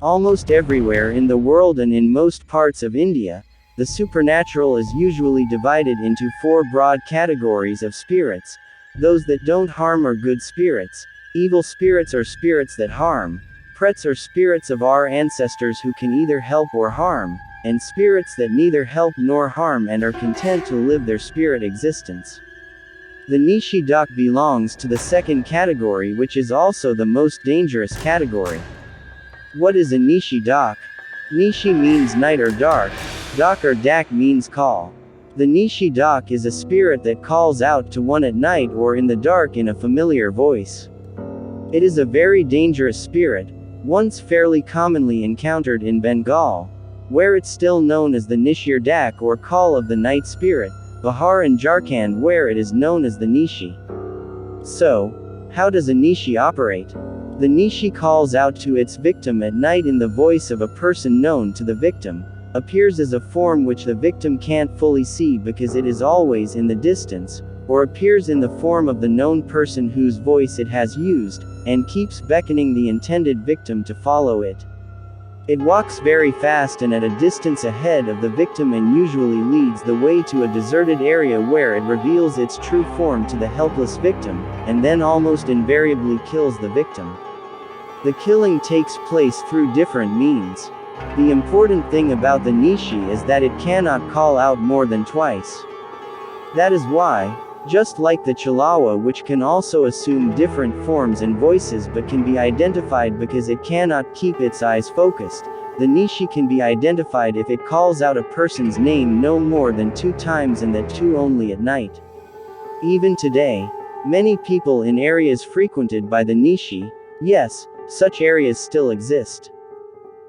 Almost everywhere in the world and in most parts of India, the supernatural is usually divided into four broad categories of spirits: those that don't harm are good spirits, evil spirits are spirits that harm, prets are spirits of our ancestors who can either help or harm, and spirits that neither help nor harm and are content to live their spirit existence. The Nishi Dak belongs to the second category, which is also the most dangerous category. What is a Nishi Dak? Nishi means night or dark, Dak or Dak means call. The Nishi Dak is a spirit that calls out to one at night or in the dark in a familiar voice. It is a very dangerous spirit, once fairly commonly encountered in Bengal, where it's still known as the Nishir Dak or call of the night spirit, Bihar and Jharkhand where it is known as the Nishi. So, how does a Nishi operate? The Nishi calls out to its victim at night in the voice of a person known to the victim, appears as a form which the victim can't fully see because it is always in the distance, or appears in the form of the known person whose voice it has used, and keeps beckoning the intended victim to follow it. It walks very fast and at a distance ahead of the victim and usually leads the way to a deserted area where it reveals its true form to the helpless victim, and then almost invariably kills the victim. The killing takes place through different means. The important thing about the Nishi is that it cannot call out more than twice. That is why, just like the Chilawa, which can also assume different forms and voices but can be identified because it cannot keep its eyes focused, the Nishi can be identified if it calls out a person's name no more than 2 times and that 2 only at night. Even today, many people in areas frequented by the Nishi, yes, such areas still exist,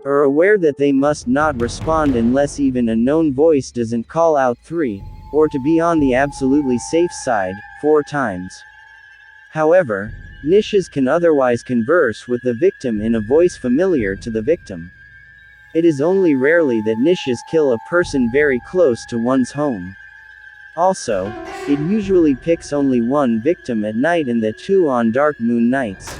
are aware that they must not respond unless even a known voice doesn't call out 3, or to be on the absolutely safe side, 4 times. However, Nishis can otherwise converse with the victim in a voice familiar to the victim. It is only rarely that Nishis kill a person very close to one's home. Also, it usually picks only one victim at night and the 2 on dark moon nights.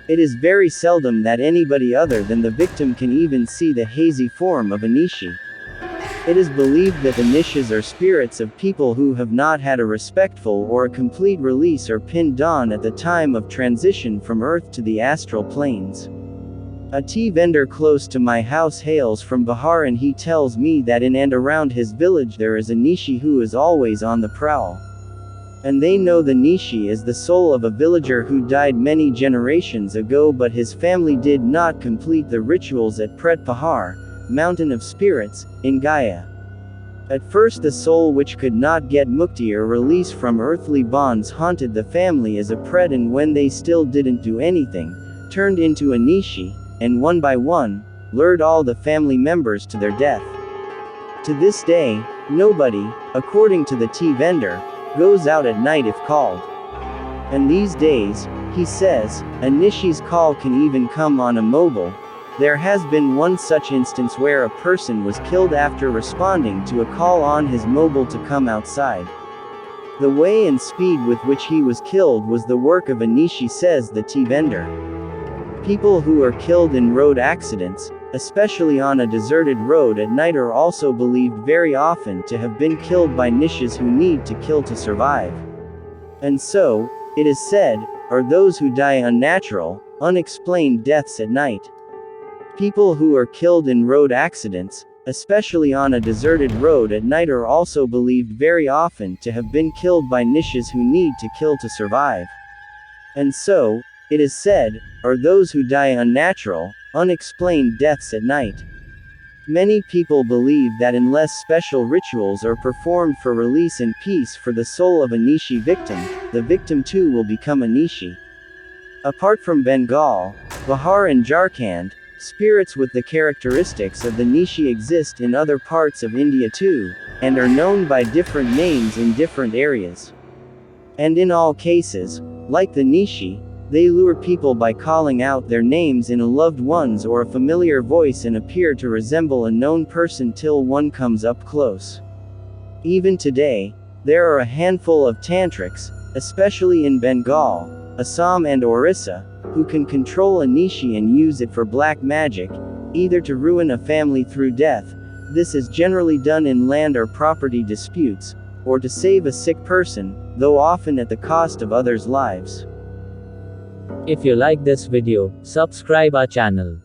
It is very seldom that anybody other than the victim can even see the hazy form of a Nishi. It is believed that the Nishis are spirits of people who have not had a respectful or a complete release or pinned on at the time of transition from Earth to the astral planes. A tea vendor close to my house hails from Bihar and he tells me that in and around his village there is a Nishi who is always on the prowl. And they know the Nishi is the soul of a villager who died many generations ago, but his family did not complete the rituals at Pret Pahar, Mountain of Spirits, in Gaya. At first the soul which could not get mukti or release from earthly bonds haunted the family as a pret, and when they still didn't do anything, turned into a Nishi, and one by one, lured all the family members to their death. To this day, nobody, according to the tea vendor, goes out at night if called. And these days, he says, a Nishi's call can even come on a mobile. There has been one such instance where a person was killed after responding to a call on his mobile to come outside. The way and speed with which he was killed was the work of a Nishi, says the tea vendor. People who are killed in road accidents, especially on a deserted road at night, are also believed very often to have been killed by Nishis who need to kill to survive. And so, it is said, are those who die unnatural, unexplained deaths at night. People who are killed in road accidents, especially on a deserted road at night, are also believed very often to have been killed by Nishis who need to kill to survive. And so, it is said, are those who die unnatural, unexplained deaths at night. Many people believe that unless special rituals are performed for release and peace for the soul of a Nishi victim, the victim too will become a Nishi. Apart from Bengal, Bihar and Jharkhand, spirits with the characteristics of the Nishi exist in other parts of India too, and are known by different names in different areas. And in all cases, like the Nishi, they lure people by calling out their names in a loved one's or a familiar voice and appear to resemble a known person till one comes up close. Even today, there are a handful of tantrics, especially in Bengal, Assam and Orissa, who can control a Nishi and use it for black magic, either to ruin a family through death, this is generally done in land or property disputes, or to save a sick person, though often at the cost of others' lives. If you like this video, subscribe our channel.